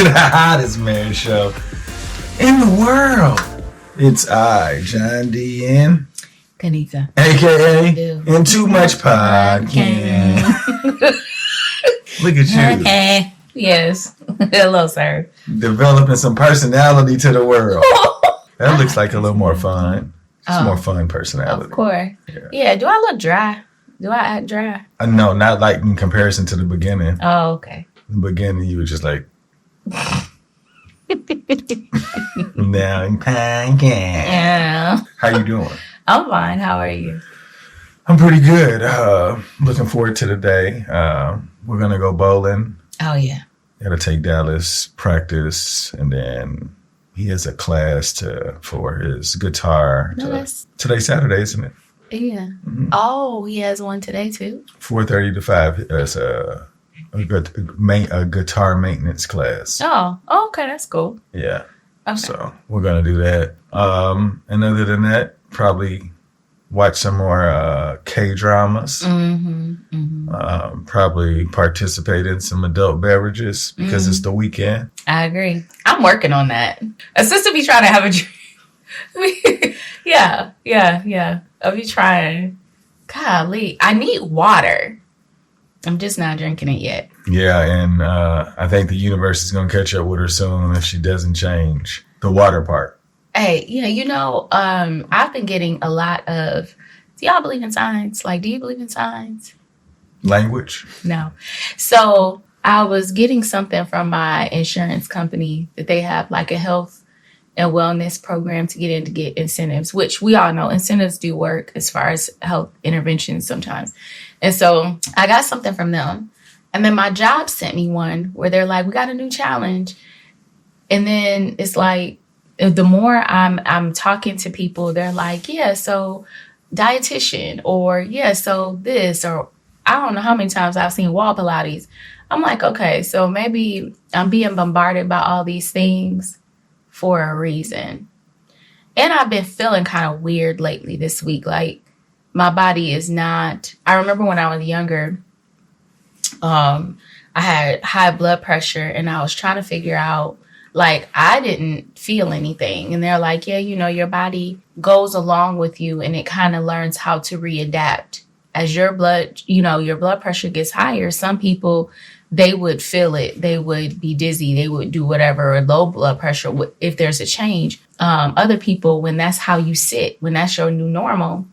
the hottest man show in the world. It's I, John D. N. Kanika. AKA In Too Much Podcast. Look at you. Okay. Yes. Hello, sir. Developing some personality to the world. That looks like a little more fun. It's more fun personality. Of course. Yeah. Do I look dry? Do I act dry? No, not like in comparison to the beginning. Oh, okay. In the beginning, you were just like... Now in podcast. Yeah. How you doing? I'm fine. How are you? I'm pretty good. Looking forward to the day. We're going to go bowling. Oh, yeah. Got to take Dallas, practice, and then he has a class for his guitar. Today's Saturday, isn't it? Yeah. Mm-hmm. Oh, he has one today, too? 4:30 to 5. That's a guitar maintenance class. Oh, okay. That's cool. Yeah. Okay. So we're going to do that. And other than that, probably watch some more K-dramas. Mm-hmm, mm-hmm. Probably participate in some adult beverages because it's the weekend. I agree. I'm working on that. A sister be trying to have a drink. Yeah. I'll be trying. Golly, I need water. I'm just not drinking it yet. Yeah, and I think the universe is going to catch up with her soon if she doesn't change the water part. Hey, I've been getting a lot of, do y'all believe in signs? Like, do you believe in signs? Language? No. So I was getting something from my insurance company that they have like a health and wellness program to get incentives, which we all know incentives do work as far as health interventions sometimes. And so I got something from them. And then my job sent me one where they're like, we got a new challenge. And then it's like, the more I'm talking to people, they're like, yeah, so dietitian, or yeah, so this, or I don't know how many times I've seen wall Pilates. I'm like, okay, so maybe I'm being bombarded by all these things for a reason. And I've been feeling kind of weird lately this week. Like my body is not, I remember when I was younger, I had high blood pressure and I was trying to figure out, like, I didn't feel anything. And they're like, yeah, your body goes along with you and it kind of learns how to readapt. As your blood pressure gets higher, some people, they would feel it. They would be dizzy. They would do whatever, or low blood pressure if there's a change. Other people, when that's how you sit, when that's your new normal,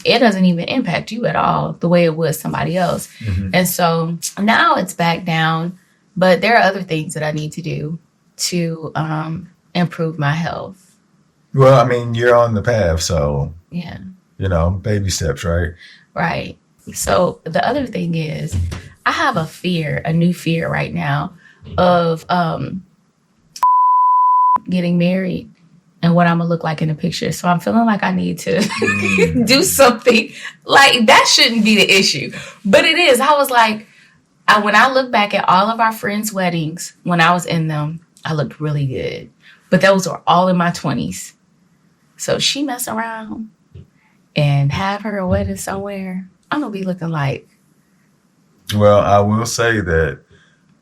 it doesn't even impact you at all the way it would somebody else. Mm-hmm. And so now it's back down. But there are other things that I need to do to improve my health. Well, I mean, you're on the path, so yeah, baby steps, right? Right. So the other thing is, I have a new fear right now of getting married and what I'm gonna look like in the picture. So I'm feeling like I need to do something. Like that shouldn't be the issue, but it is. I was like, when I look back at all of our friends' weddings, when I was in them, I looked really good. But those were all in my 20s. So she mess around and have her wedding somewhere, I'm going to be looking like. Well, I will say that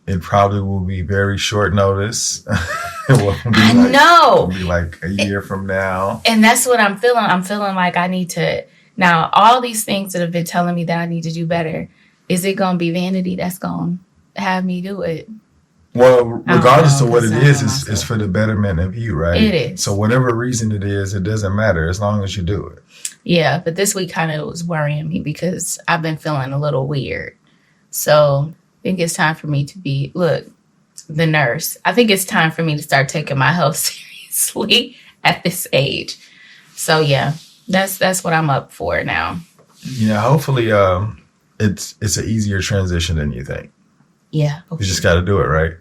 it probably will be very short notice. I know. It'll be like a year from now. And that's what I'm feeling. I'm feeling like I need to. Now, all these things that have been telling me that I need to do better, is it going to be vanity that's going to have me do it? Well, regardless of what it is, it's for the betterment of you, right? It is. So whatever reason it is, it doesn't matter as long as you do it. Yeah, but this week kind of was worrying me because I've been feeling a little weird. So I think it's time for me to be, the nurse. I think it's time for me to start taking my health seriously at this age. So yeah, that's what I'm up for now. Yeah, hopefully it's an easier transition than you think. Yeah. You just got to do it, right?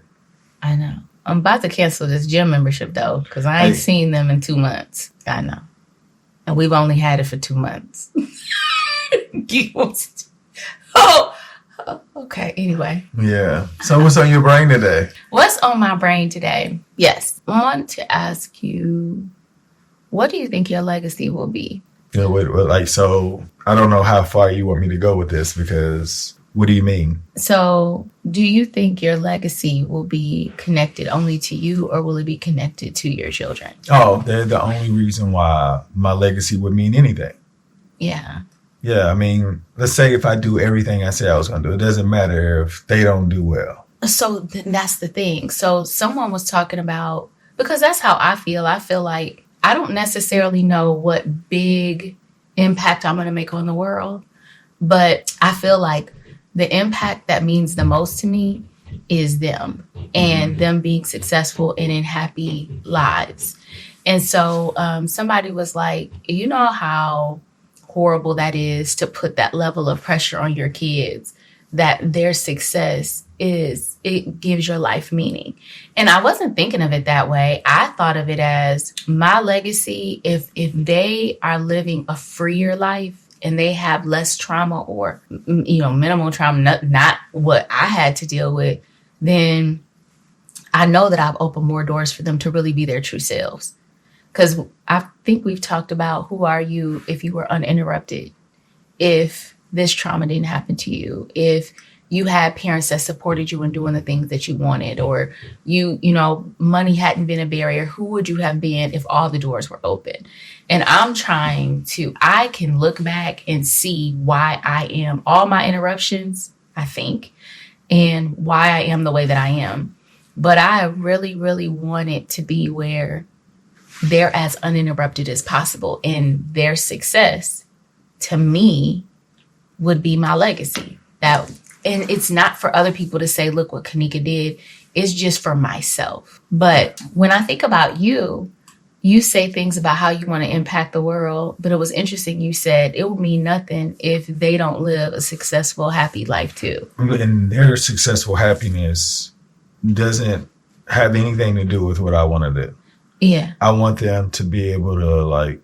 I know. I'm about to cancel this gym membership, though, because I ain't seen them in 2 months. I know. And we've only had it for 2 months. Okay. Anyway. Yeah. So what's on your brain today? What's on my brain today? Yes. I want to ask you, what do you think your legacy will be? So I don't know how far you want me to go with this because What do you mean? So do you think your legacy will be connected only to you, or will it be connected to your children? Oh, they're the only reason why my legacy would mean anything. Yeah. Yeah, I mean, let's say if I do everything I said I was going to do, it doesn't matter if they don't do well. So that's the thing. So someone was talking about, because that's how I feel. I feel like I don't necessarily know what big impact I'm going to make on the world, but I feel like the impact that means the most to me is them and them being successful and in happy lives. And so somebody was like, you know how horrible that is to put that level of pressure on your kids, that their success it gives your life meaning. And I wasn't thinking of it that way. I thought of it as my legacy. If they are living a freer life, and they have less trauma or, minimal trauma, not what I had to deal with, then I know that I've opened more doors for them to really be their true selves. Because I think we've talked about, who are you if you were uninterrupted? If this trauma didn't happen to you? If you had parents that supported you in doing the things that you wanted, or money hadn't been a barrier, who would you have been if all the doors were open? And I can look back and see why I am all my interruptions, I think, and why I am the way that I am. But I really, really want it to be where they're as uninterrupted as possible, and their success to me would be my legacy. And it's not for other people to say, look what Kanika did. It's just for myself. But when I think about you, you say things about how you want to impact the world. But it was interesting. You said it would mean nothing if they don't live a successful, happy life too. And their successful happiness doesn't have anything to do with what I want to do. Yeah. I want them to be able to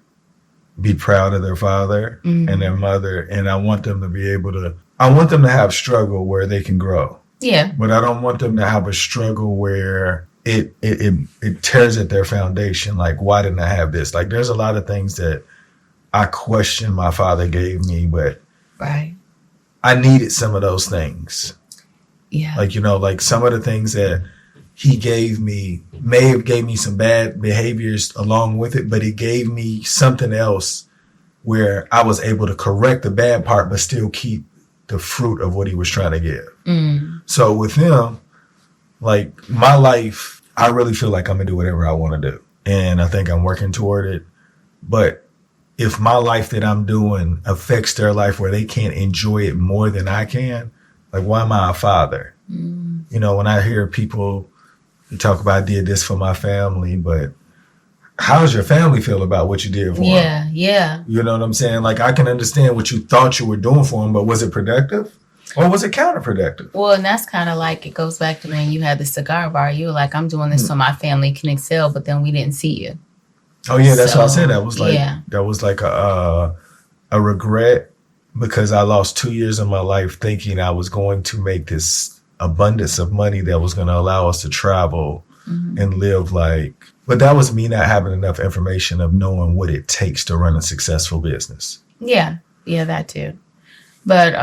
be proud of their father and their mother. And I want them to have struggle where they can grow. Yeah. But I don't want them to have a struggle where it tears at their foundation. Like, why didn't I have this? Like, there's a lot of things that I question my father gave me, but right. I needed some of those things. Yeah. Like some of the things that he gave me may have gave me some bad behaviors along with it, but it gave me something else where I was able to correct the bad part, but still keep the fruit of what he was trying to give. So with him, like my life, I really feel like I'm gonna do whatever I want to do. And I think I'm working toward it. But if my life that I'm doing affects their life where they can't enjoy it more than I can, like, why am I a father? When I hear people talk about, I did this for my family, but how does your family feel about what you did for them? Yeah. You know what I'm saying? Like, I can understand what you thought you were doing for them, but was it productive? Or was it counterproductive? Well, and that's kind of like, it goes back to when you had the cigar bar. You were like, I'm doing this so my family can excel, but then we didn't see you. Oh, yeah, that's what I said. That was like a regret, because I lost 2 years of my life thinking I was going to make this abundance of money that was going to allow us to travel and live but that was me not having enough information of knowing what it takes to run a successful business. Yeah, that too. But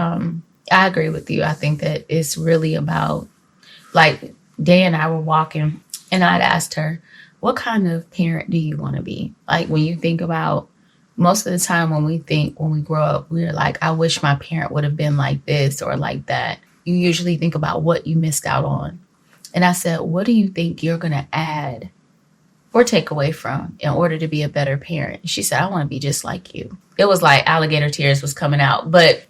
I agree with you. I think that it's really about, like, Day and I were walking and I'd asked her, what kind of parent do you want to be? Like, when you think about, most of the time when we grow up, we're like, I wish my parent would have been like this or like that. You usually think about what you missed out on. And I said, what do you think you're going to add or take away from in order to be a better parent? She said, I want to be just like you. It was like alligator tears was coming out, but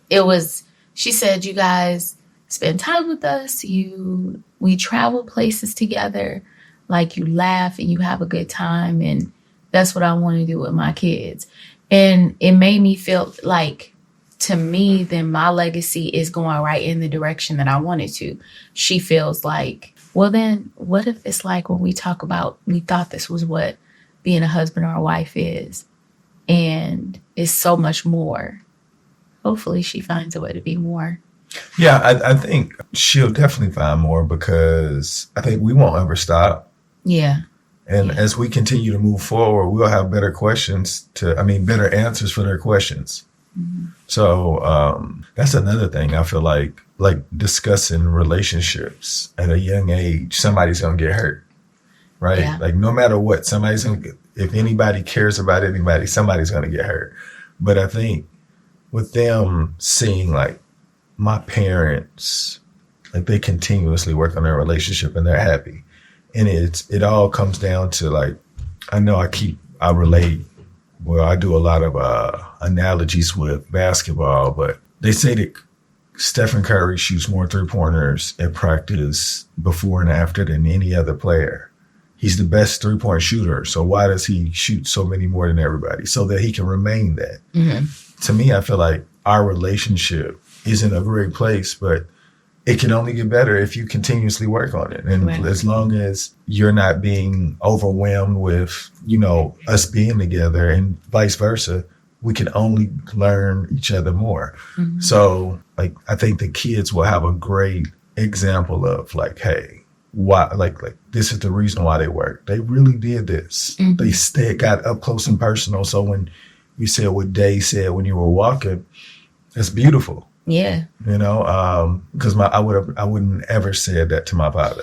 she said, you guys spend time with us. We travel places together. Like, you laugh and you have a good time. And that's what I want to do with my kids. And it made me feel like, to me, then my legacy is going right in the direction that I wanted to. She feels like, well, then what if it's like when we talk about, we thought this was what being a husband or a wife is, and it's so much more. Hopefully she finds a way to be more. Yeah, I think she'll definitely find more, because I think we won't ever stop. Yeah. And as we continue to move forward, we'll have better answers for their questions. So that's another thing. I feel like discussing relationships at a young age, somebody's gonna get hurt, right? Yeah. Like no matter what, somebody's gonna get, if anybody cares about anybody, somebody's gonna get hurt. But I think with them seeing like my parents, like they continuously work on their relationship and they're happy, and it all comes down to like, I know I relate. Well, I do a lot of analogies with basketball, but they say that Stephen Curry shoots more three-pointers at practice before and after than any other player. He's the best three-point shooter. So why does he shoot so many more than everybody? So that he can remain that. Mm-hmm. To me, I feel like our relationship is in a great place, but it can only get better if you continuously work on it. And as long as you're not being overwhelmed with, us being together and vice versa, we can only learn each other more. Mm-hmm. So like, I think the kids will have a great example of like, hey, why, like this is the reason why they work. They really did this. Mm-hmm. They got up close and personal. So when you said what Day said when you were walking, it's beautiful. Yeah. Because I wouldn't ever said that to my father.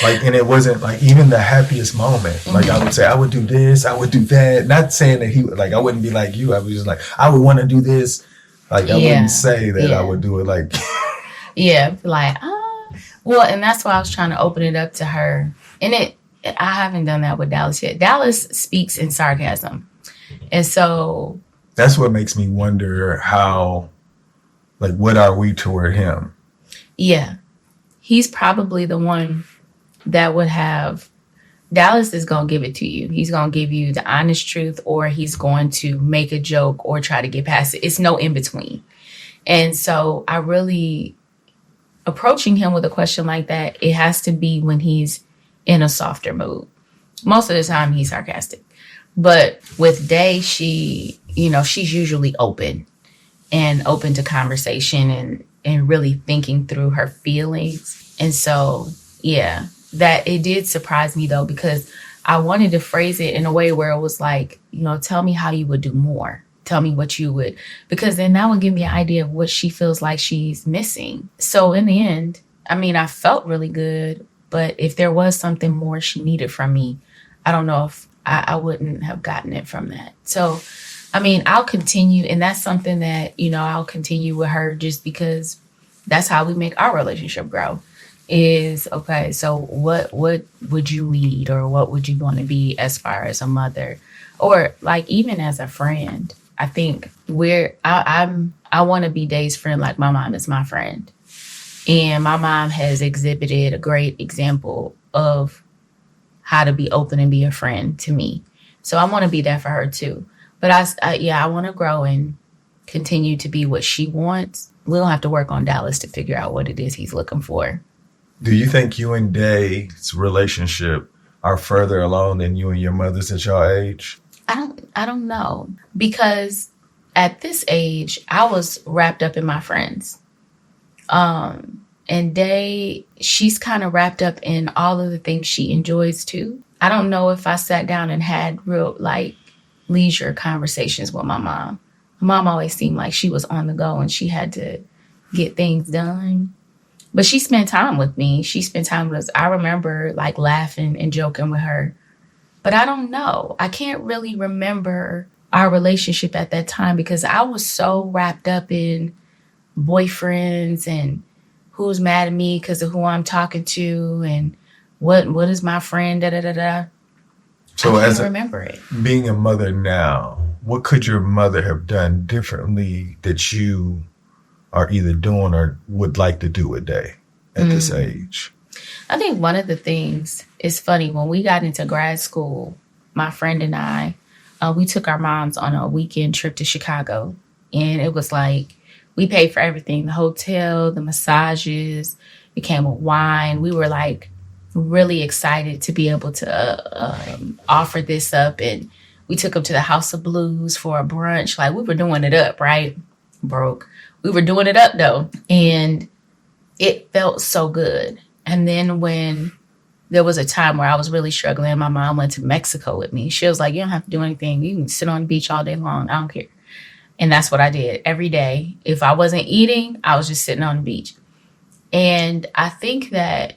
Like, and it wasn't like even the happiest moment. Like I would say, I would do this, I would do that. Not saying that he would, like, I wouldn't be like you. I was just like, I would want to do this. Like, I wouldn't say that I would do it like. Well, and that's why I was trying to open it up to her. And I haven't done that with Dallas yet. Dallas speaks in sarcasm. And so. That's what makes me wonder how, like, what are we toward him? Yeah. He's probably the one that would have, Dallas is going to give it to you. He's going to give you the honest truth, or he's going to make a joke or try to get past it. It's no in between. And so I really, approaching him with a question like that, it has to be when he's in a softer mood. Most of the time he's sarcastic. But with Day, she's usually open to conversation and really thinking through her feelings. And so, yeah, that it did surprise me, though, because I wanted to phrase it in a way where it was like, tell me how you would do more. Tell me what you would, because then that would give me an idea of what she feels like she's missing. So in the end, I felt really good, but if there was something more she needed from me, I don't know if I wouldn't have gotten it from that. So, I'll continue. And that's something that, I'll continue with her just because that's how we make our relationship grow is, okay, so what would you lead, or what would you want to be as far as a mother, or like even as a friend? I think I want to be Day's friend like my mom is my friend. And my mom has exhibited a great example of how to be open and be a friend to me. So I want to be that for her too. But I want to grow and continue to be what she wants. We'll have to work on Dallas to figure out what it is he's looking for. Do you think you and Day's relationship are further along than you and your mother's at your age? I don't know, because at this age I was wrapped up in my friends. And Day, she's kind of wrapped up in all of the things she enjoys too. I don't know if I sat down and had real like leisure conversations with my mom. My mom always seemed like she was on the go and she had to get things done. But she spent time with me. She spent time with us. I remember like laughing and joking with her. But I don't know. I can't really remember our relationship at that time because I was so wrapped up in boyfriends and who's mad at me because of who I'm talking to and what is my friend, So I can't remember it. Being a mother now, what could your mother have done differently that you are either doing or would like to do a day at this age? I think one of the things is funny. When we got into grad school, my friend and I, we took our moms on a weekend trip to Chicago. And it was like, we paid for everything, the hotel, the massages, it came with wine. We were like really excited to be able to offer this up. And we took them to the House of Blues for a brunch. Like we were doing it up, right? Broke. We were doing it up though. And it felt so good. And then when there was a time where I was really struggling, my mom went to Mexico with me. She was like, you don't have to do anything. You can sit on the beach all day long. I don't care. And that's what I did every day. If I wasn't eating, I was just sitting on the beach. And I think that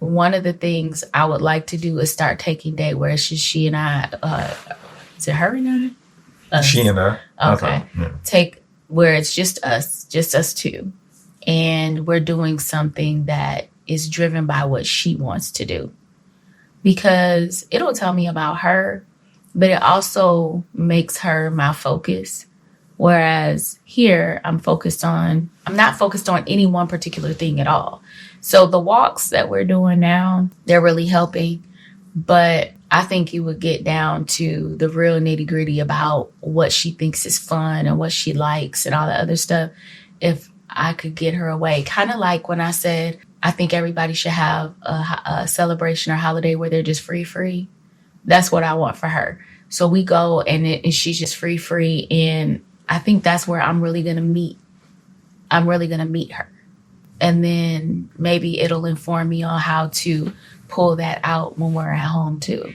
one of the things I would like to do is start taking day where it's just she and I. Is it her and I? She and I. Okay. Yeah. Take where it's just us two. And we're doing something that is driven by what she wants to do. Because it'll tell me about her, but it also makes her my focus. Whereas here, I'm not focused on any one particular thing at all. So the walks that we're doing now, they're really helping. But I think you would get down to the real nitty gritty about what she thinks is fun and what she likes and all that other stuff. If I could get her away, kind of like when I said, I think everybody should have a celebration or holiday where they're just free. That's what I want for her. So we go and she's just free. And I think that's where I'm really going to meet. I'm really going to meet her. And then maybe it'll inform me on how to pull that out when we're at home too.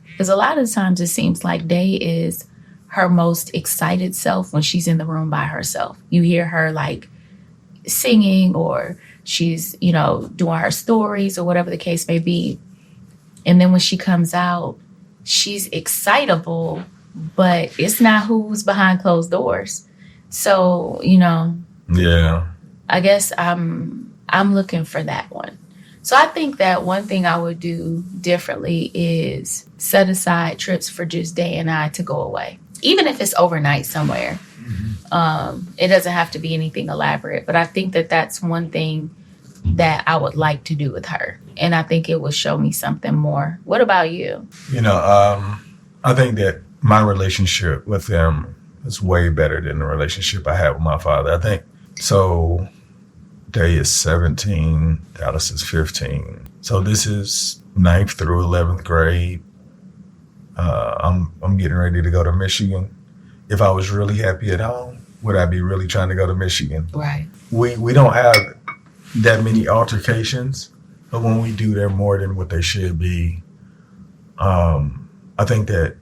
Because a lot of times it seems like Day is her most excited self when she's in the room by herself. You hear her like singing or she's, doing her stories or whatever the case may be. And then when she comes out, she's excitable, but it's not who's behind closed doors. So, Yeah. I guess I'm looking for that one. So I think that one thing I would do differently is set aside trips for just Day and I to go away, even if it's overnight somewhere. Mm-hmm. It doesn't have to be anything elaborate, but I think that that's one thing that I would like to do with her. And I think it will show me something more. What about you? I think that my relationship with them is way better than the relationship I had with my father. I think so. Day is 17, Dallas is 15. So this is 9th through 11th grade. I'm getting ready to go to Michigan. If I was really happy at home, would I be really trying to go to Michigan? Right. We don't have that many altercations, but when we do, they're more than what they should be. I think that...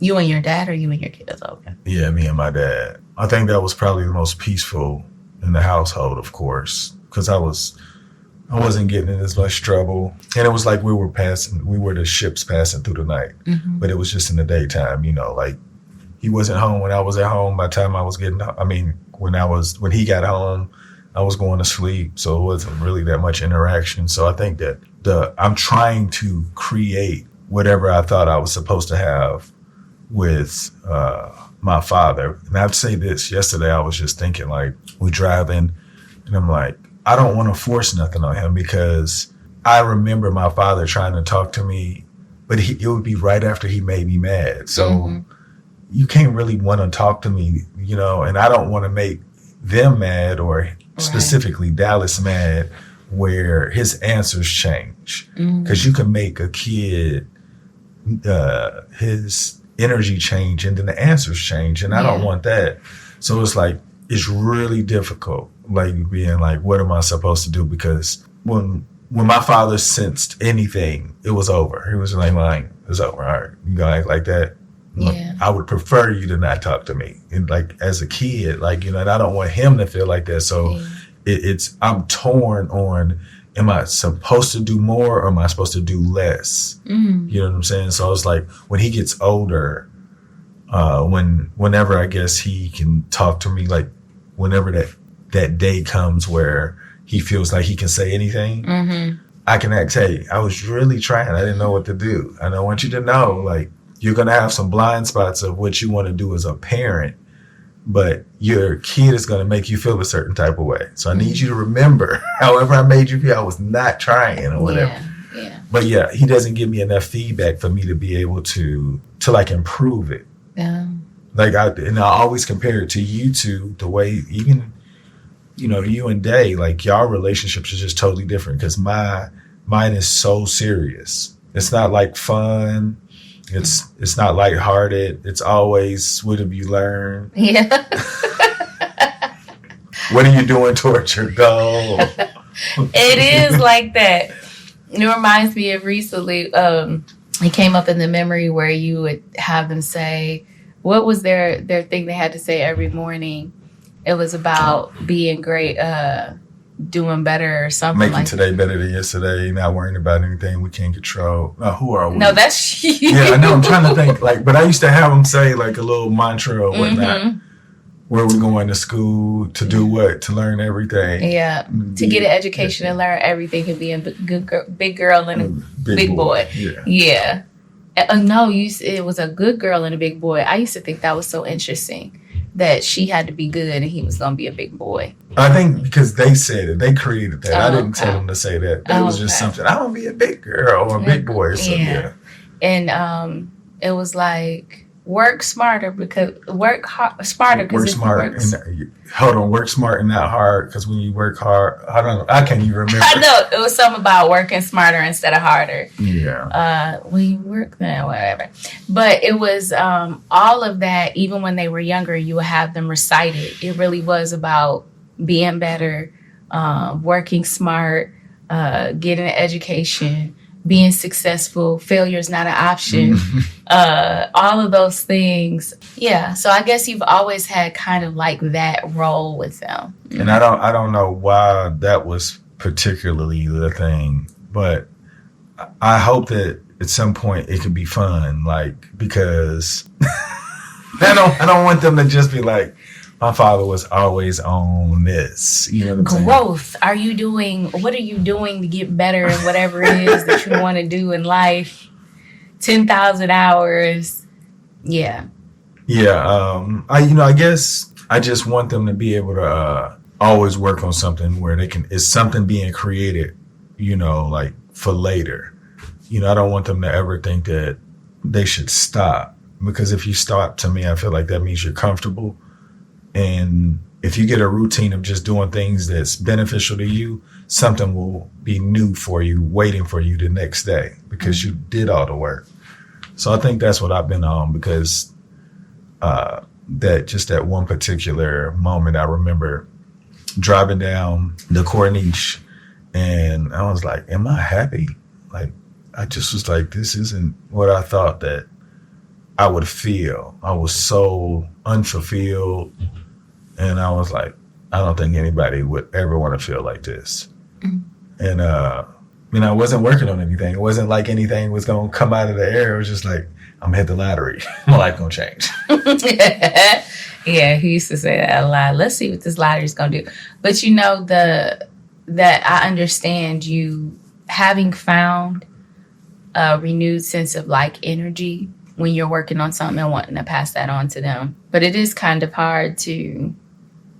You and your dad or you and your kids? Okay. Yeah, me and my dad. I think that was probably the most peaceful in the household, of course, because I wasn't getting in as much trouble. And it was like we were the ships passing through the night, mm-hmm. but it was just in the daytime, like he wasn't home when I was at home. By the time I was when he got home, I was going to sleep. So it wasn't really that much interaction. So I think that I'm trying to create whatever I thought I was supposed to have with, my father. And I'd say this, yesterday I was just thinking, like, we driving and I'm like, I don't want to force nothing on him because I remember my father trying to talk to me, but it would be right after he made me mad. So mm-hmm. you can't really want to talk to me, and I don't want to make them mad or specifically Dallas mad where his answers change. Because you can make a kid, his energy change and then the answers change, and I don't want that. So it's like it's really difficult, like being like, what am I supposed to do? Because when my father sensed anything, it was over. He was like, it's over. All right, you gonna act like that? Yeah. I would prefer you to not talk to me. And like as a kid, and I don't want him to feel like that. So I'm torn on. Am I supposed to do more or am I supposed to do less? Mm-hmm. You know what I'm saying? So it's like when he gets older, whenever I guess he can talk to me, like whenever that day comes where he feels like he can say anything, mm-hmm. I can ask, hey, I was really trying. I didn't know what to do. And I want you to know, like, you're going to have some blind spots of what you want to do as a parent, but your kid is going to make you feel a certain type of way. So I need you to remember, however I made you feel, I was not trying or whatever. Yeah. But yeah, he doesn't give me enough feedback for me to be able to like improve it. Yeah. Like I always compare it to you two, the way even, you and Day, like y'all relationships are just totally different because mine is so serious. It's not like fun. It's not lighthearted. It's always, what have you learned? Yeah. What are you doing towards your goal? It is like that. It reminds me of recently, it came up in the memory where you would have them say, What was their thing they had to say every morning? It was about being great, doing better or something. Making today better than yesterday, not worrying about anything we can't control. Who are we? No, that's you. Yeah, I know. I'm trying to think. But I used to have them say like a little mantra or whatnot. Mm-hmm. Where we going to school to do what? To learn everything. Yeah, to get an education and learn everything and be a big girl and a big boy. Yeah. No, it was a good girl and a big boy. I used to think that was so interesting that she had to be good and he was going to be a big boy. I think because they said it. They created that. I didn't okay. tell them to say that. That was just something. I want to be a big girl or a big boy or something. Yeah. And it was like, work smarter because work smarter. Work smart work smart and not hard. Because when you work hard, I can't even remember. I know it was something about working smarter instead of harder. Yeah. When you work then whatever, but it was all of that. Even when they were younger, you would have them recite it. It really was about being better, working smart, getting an education. Being successful, failure is not an option. All of those things. Yeah. So I guess you've always had kind of like that role with them. And I don't know why that was particularly the thing, but I hope that at some point it could be fun, because I don't want them to just be like, my father was always on this. You know what I'm Growth. saying? What are you doing to get better in whatever it is that you want to do in life? 10,000 hours. Yeah. Yeah. I guess I just want them to be able to always work on something where it's something being created, for later. I don't want them to ever think that they should stop, because if you stop, to me, I feel like that means you're comfortable. And if you get a routine of just doing things that's beneficial to you, something will be new for you, waiting for you the next day because you did all the work. So I think that's what I've been on, because that one particular moment, I remember driving down the Corniche and I was like, am I happy? I just was like, this isn't what I thought that I would feel. I was so unfulfilled. And I was like, I don't think anybody would ever want to feel like this. And, I wasn't working on anything. It wasn't like anything was going to come out of the air. It was just like, I'm hit the lottery. My life going to change. Yeah, he used to say that a lot. Let's see what this lottery is going to do. But that I understand you having found a renewed sense of energy when you're working on something and wanting to pass that on to them. But it is kind of hard to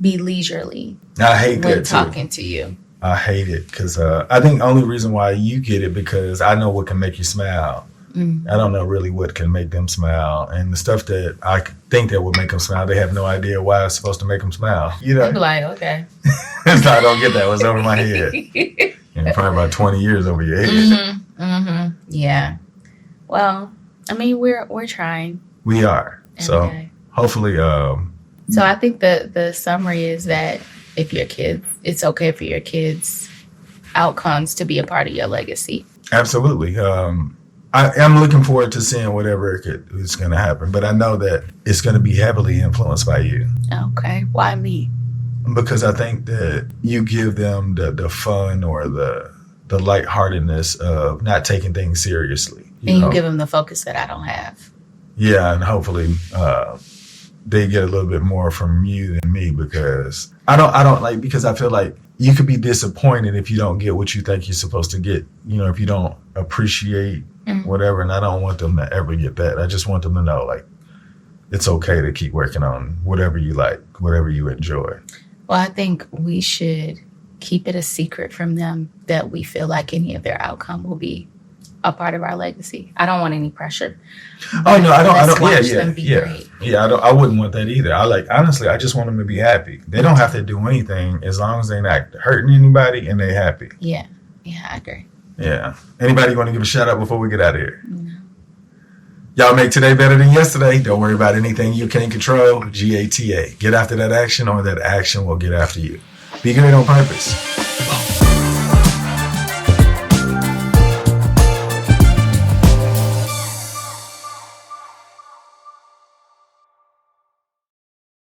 be leisurely. I hate when that too. Talking to you. I hate it because I think the only reason why you get it because I know what can make you smile. I don't know really what can make them smile, and the stuff that I think that would make them smile, they have no idea why it's supposed to make them smile. They'd be like, okay. So I don't get that. What's over my head? And probably about 20 years over your head. Yeah. Well, we're trying. We are. So hopefully. So I think the summary is that if your kids, it's okay for your kids' outcomes to be a part of your legacy. Absolutely. I am looking forward to seeing whatever is going to happen, but I know that it's going to be heavily influenced by you. Okay. Why me? Because I think that you give them the fun or the lightheartedness of not taking things seriously. You give them the focus that I don't have. Yeah, and hopefully they get a little bit more from you than me, because I don't because I feel like you could be disappointed if you don't get what you think you're supposed to get, if you don't appreciate whatever. And I don't want them to ever get that. I just want them to know it's okay to keep working on whatever you like, whatever you enjoy. Well, I think we should keep it a secret from them that we feel like any of their outcome will be a part of our legacy. I don't want any pressure. Oh no, I don't. Yeah. I wouldn't want that either. Honestly, I just want them to be happy. They don't have to do anything as long as they're not hurting anybody and they're happy. Yeah, I agree. Yeah. Anybody want to give a shout out before we get out of here? No. Y'all make today better than yesterday. Don't worry about anything you can't control. GATA. Get after that action, or that action will get after you. Be great on purpose.